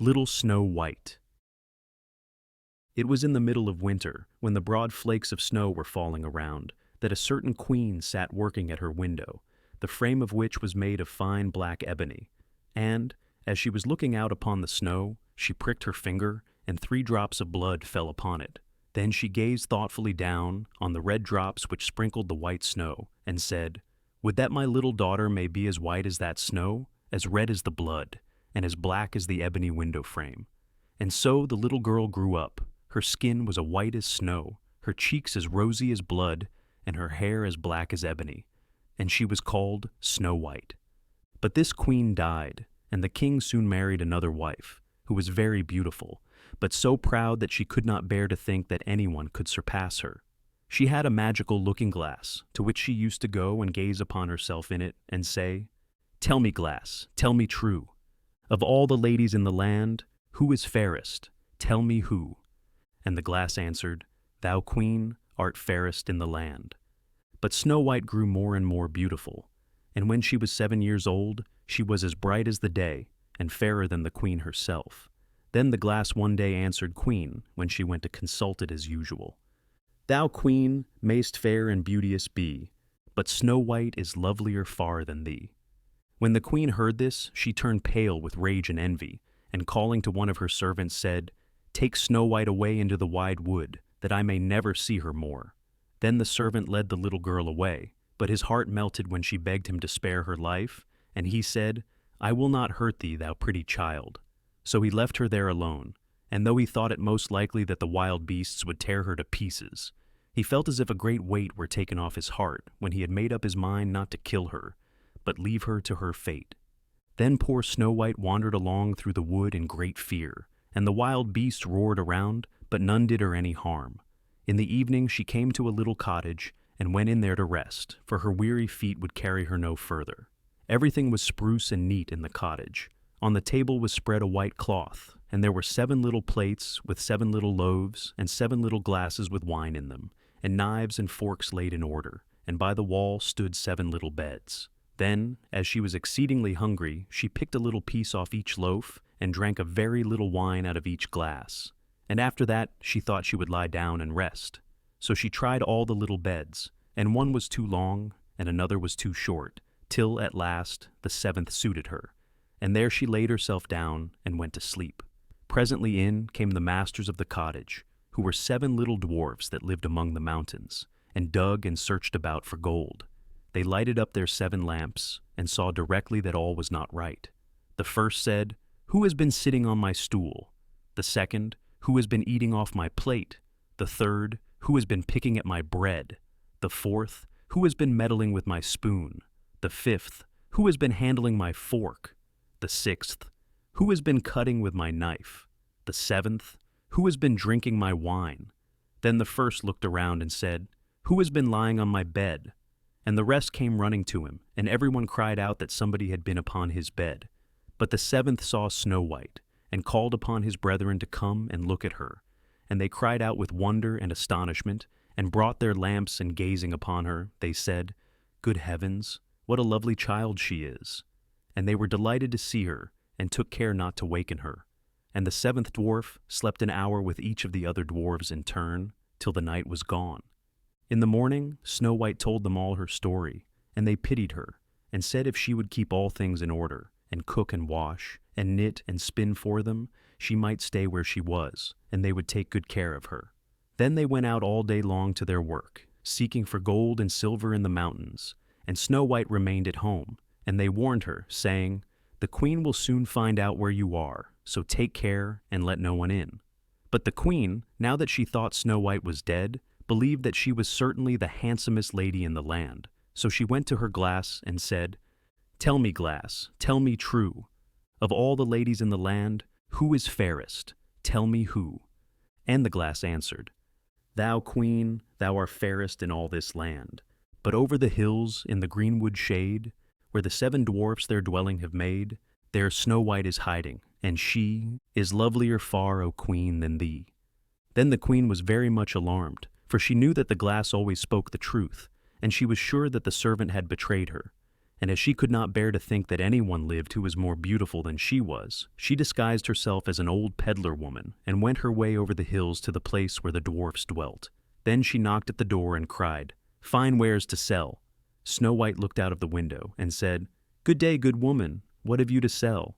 Little Snow White. It was in the middle of winter, when the broad flakes of snow were falling around, that a certain queen sat working at her window, the frame of which was made of fine black ebony. And, as she was looking out upon the snow, she pricked her finger, and 3 drops of blood fell upon it. Then she gazed thoughtfully down on the red drops which sprinkled the white snow, and said, "Would that my little daughter may be as white as that snow, as red as the blood, and as black as the ebony window frame." And so the little girl grew up. Her skin was as white as snow, her cheeks as rosy as blood, and her hair as black as ebony, and she was called Snow White. But this queen died, and the king soon married another wife, who was very beautiful, but so proud that she could not bear to think that anyone could surpass her. She had a magical looking-glass, to which she used to go and gaze upon herself in it, and say, "Tell me, glass, tell me true. Of all the ladies in the land, who is fairest? Tell me who." And the glass answered, "Thou, queen, art fairest in the land." But Snow White grew more and more beautiful, and when she was 7 years old, she was as bright as the day, and fairer than the queen herself. Then the glass one day answered Queen, when she went to consult it as usual, "Thou, queen, mayst fair and beauteous be, but Snow White is lovelier far than thee." When the queen heard this, she turned pale with rage and envy, and calling to one of her servants said, "Take Snow White away into the wide wood, that I may never see her more." Then the servant led the little girl away, but his heart melted when she begged him to spare her life, and he said, "I will not hurt thee, thou pretty child." So he left her there alone, and though he thought it most likely that the wild beasts would tear her to pieces, he felt as if a great weight were taken off his heart when he had made up his mind not to kill her, but leave her to her fate. Then poor Snow White wandered along through the wood in great fear, and the wild beasts roared around, but none did her any harm. In the evening she came to a little cottage, and went in there to rest, for her weary feet would carry her no further. Everything was spruce and neat in the cottage. On the table was spread a white cloth, and there were 7 little plates with 7 little loaves, and 7 little glasses with wine in them, and knives and forks laid in order, and by the wall stood 7 little beds. Then, as she was exceedingly hungry, she picked a little piece off each loaf, and drank a very little wine out of each glass. And after that she thought she would lie down and rest. So she tried all the little beds, and one was too long, and another was too short, till, at last, the 7th suited her. And there she laid herself down and went to sleep. Presently in came the masters of the cottage, who were 7 little dwarfs that lived among the mountains, and dug and searched about for gold. They lighted up their 7 lamps, and saw directly that all was not right. The first said, "Who has been sitting on my stool?" The second, "Who has been eating off my plate?" The third, "Who has been picking at my bread?" The fourth, "Who has been meddling with my spoon?" The fifth, "Who has been handling my fork?" The sixth, "Who has been cutting with my knife?" The seventh, "Who has been drinking my wine?" Then the first looked around and said, "Who has been lying on my bed?" And the rest came running to him, and everyone cried out that somebody had been upon his bed. But the 7th saw Snow White, and called upon his brethren to come and look at her. And they cried out with wonder and astonishment, and brought their lamps, and gazing upon her, they said, "Good heavens, what a lovely child she is!" And they were delighted to see her, and took care not to waken her. And the 7th dwarf slept an hour with each of the other dwarves in turn, till the night was gone. In the morning, Snow White told them all her story, and they pitied her, and said if she would keep all things in order, and cook and wash, and knit and spin for them, she might stay where she was, and they would take good care of her. Then they went out all day long to their work, seeking for gold and silver in the mountains, and Snow White remained at home, and they warned her, saying, "The queen will soon find out where you are, so take care and let no one in." But the queen, now that she thought Snow White was dead, believed that she was certainly the handsomest lady in the land. So she went to her glass and said, "Tell me, glass, tell me true. Of all the ladies in the land, who is fairest? Tell me who." And the glass answered, "Thou, queen, thou art fairest in all this land. But over the hills, in the greenwood shade, where the 7 dwarfs their dwelling have made, there Snow White is hiding, and she is lovelier far, O queen, than thee." Then the queen was very much alarmed, for she knew that the glass always spoke the truth, and she was sure that the servant had betrayed her. and as she could not bear to think that anyone lived who was more beautiful than she was, she disguised herself as an old peddler woman and went her way over the hills to the place where the dwarfs dwelt. Then she knocked at the door and cried, "Fine wares to sell." Snow White looked out of the window and said, "Good day, good woman. What have you to sell?"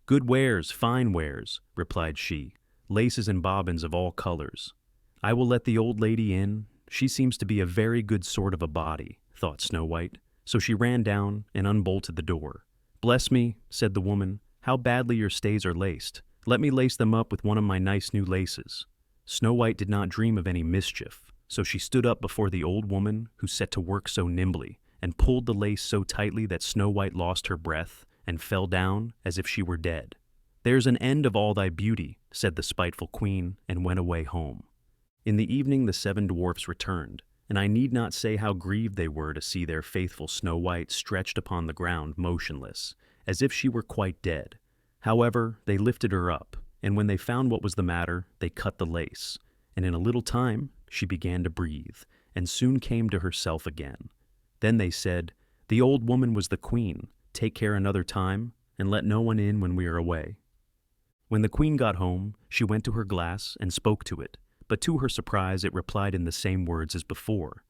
"Good wares, fine wares," replied she, "laces and bobbins of all colors." "I will let the old lady in. She seems to be a very good sort of a body," thought Snow White. So she ran down and unbolted the door. "Bless me," said the woman, "how badly your stays are laced. Let me lace them up with one of my nice new laces." Snow White did not dream of any mischief, so she stood up before the old woman, who set to work so nimbly, and pulled the lace so tightly that Snow White lost her breath and fell down as if she were dead. "There's an end of all thy beauty," said the spiteful queen, and went away home. In the evening the 7 dwarfs returned, and I need not say how grieved they were to see their faithful Snow White stretched upon the ground motionless, as if she were quite dead. However, they lifted her up, and when they found what was the matter, they cut the lace, and in a little time she began to breathe, and soon came to herself again. Then they said, "The old woman was the queen. Take care another time, and let no one in when we are away." When the queen got home, she went to her glass and spoke to it, but to her surprise it replied in the same words as before.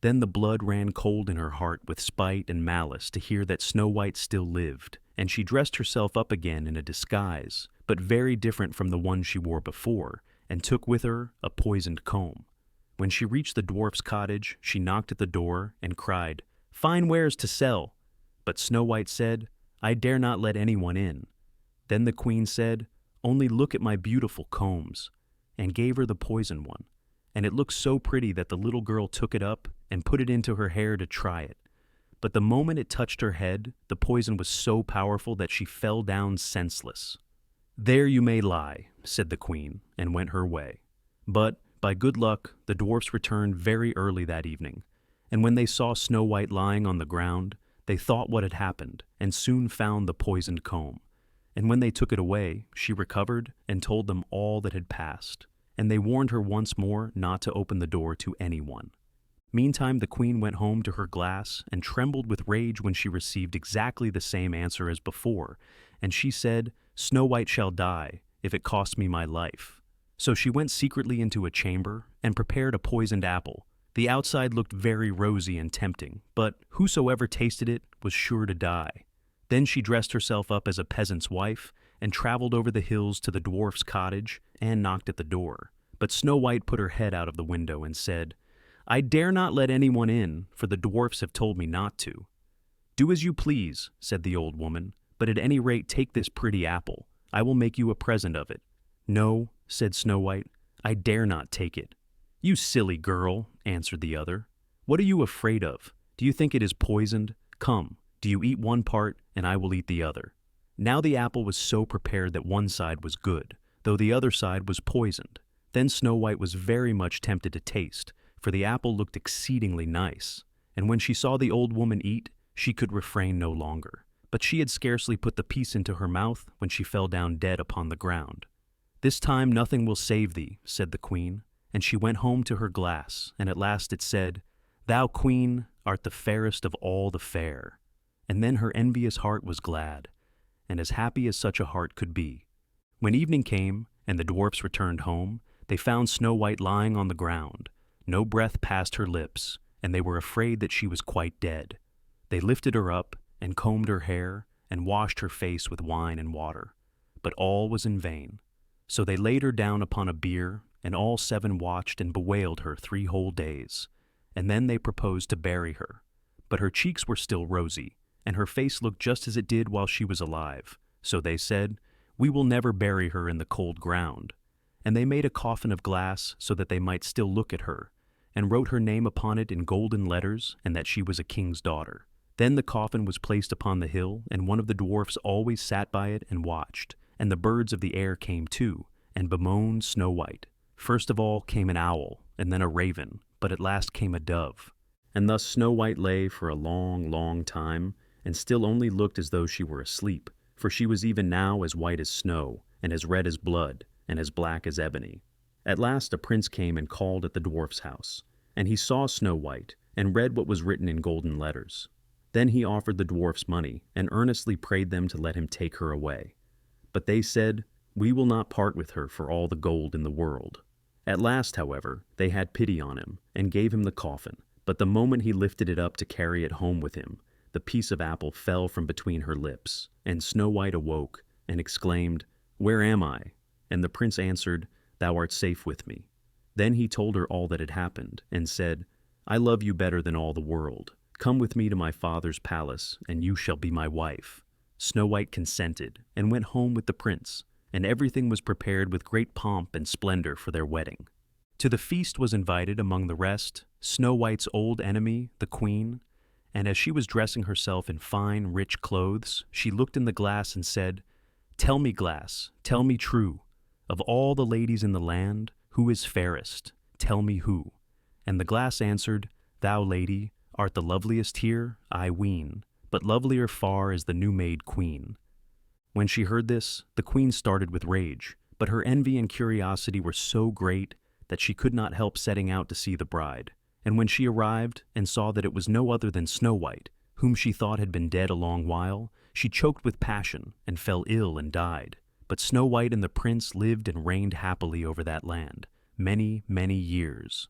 Then the blood ran cold in her heart with spite and malice to hear that Snow White still lived, and she dressed herself up again in a disguise, but very different from the one she wore before, and took with her a poisoned comb. When she reached the dwarf's cottage, she knocked at the door and cried, "Fine wares to sell." But Snow White said, "I dare not let anyone in." Then the queen said, "Only look at my beautiful combs," and gave her the poisoned one, and it looked so pretty that the little girl took it up and put it into her hair to try it. But the moment it touched her head, the poison was so powerful that she fell down senseless. "There you may lie," said the queen, and went her way. But, by good luck, the dwarfs returned very early that evening, and when they saw Snow White lying on the ground, they thought what had happened, and soon found the poisoned comb. And when they took it away, she recovered and told them all that had passed, and they warned her once more not to open the door to anyone. Meantime the queen went home to her glass and trembled with rage when she received exactly the same answer as before, and she said, "Snow White shall die, if it costs me my life." So she went secretly into a chamber and prepared a poisoned apple. The outside looked very rosy and tempting, but whosoever tasted it was sure to die. Then she dressed herself up as a peasant's wife and traveled over the hills to the dwarf's cottage and knocked at the door. But Snow White put her head out of the window and said, "I dare not let anyone in, for the dwarfs have told me not to." "Do as you please," said the old woman, "but at any rate take this pretty apple. I will make you a present of it." "No," said Snow White, "I dare not take it." "You silly girl," answered the other. "What are you afraid of? Do you think it is poisoned? Come, do you eat one part, and I will eat the other." Now the apple was so prepared that one side was good, though the other side was poisoned. Then Snow White was very much tempted to taste, for the apple looked exceedingly nice, and when she saw the old woman eat, she could refrain no longer. But she had scarcely put the piece into her mouth when she fell down dead upon the ground. "This time nothing will save thee," said the queen, and she went home to her glass, and at last it said, "Thou, queen, art the fairest of all the fair." And then her envious heart was glad, and as happy as such a heart could be. When evening came, and the dwarfs returned home, they found Snow White lying on the ground. No breath passed her lips, and they were afraid that she was quite dead. They lifted her up, and combed her hair, and washed her face with wine and water. But all was in vain. So they laid her down upon a bier, and all 7 watched and bewailed her 3 whole days. And then they proposed to bury her. But her cheeks were still rosy, and her face looked just as it did while she was alive. So they said, "We will never bury her in the cold ground." And they made a coffin of glass so that they might still look at her, and wrote her name upon it in golden letters, and that she was a king's daughter. Then the coffin was placed upon the hill, and one of the dwarfs always sat by it and watched, and the birds of the air came too, and bemoaned Snow White. First of all came an owl, and then a raven, but at last came a dove. And thus Snow White lay for a long, long time, and still only looked as though she were asleep, for she was even now as white as snow, and as red as blood, and as black as ebony. At last a prince came and called at the dwarf's house, and he saw Snow White, and read what was written in golden letters. Then he offered the dwarfs money and earnestly prayed them to let him take her away. But they said, "We will not part with her for all the gold in the world." At last, however, they had pity on him and gave him the coffin, but the moment he lifted it up to carry it home with him, the piece of apple fell from between her lips, and Snow White awoke and exclaimed, "Where am I?" And the prince answered, "Thou art safe with me." Then he told her all that had happened, and said, "I love you better than all the world. Come with me to my father's palace, and you shall be my wife." Snow White consented and went home with the prince, and everything was prepared with great pomp and splendor for their wedding. To the feast was invited, among the rest, Snow White's old enemy, the queen, and as she was dressing herself in fine, rich clothes, she looked in the glass and said, "Tell me, glass, tell me true, of all the ladies in the land, who is fairest? Tell me who." And the glass answered, "Thou, lady, art the loveliest here, I ween, but lovelier far is the new-made queen." When she heard this, the queen started with rage, but her envy and curiosity were so great that she could not help setting out to see the bride. And when she arrived and saw that it was no other than Snow White, whom she thought had been dead a long while, she choked with passion and fell ill and died. But Snow White and the prince lived and reigned happily over that land, many, many years.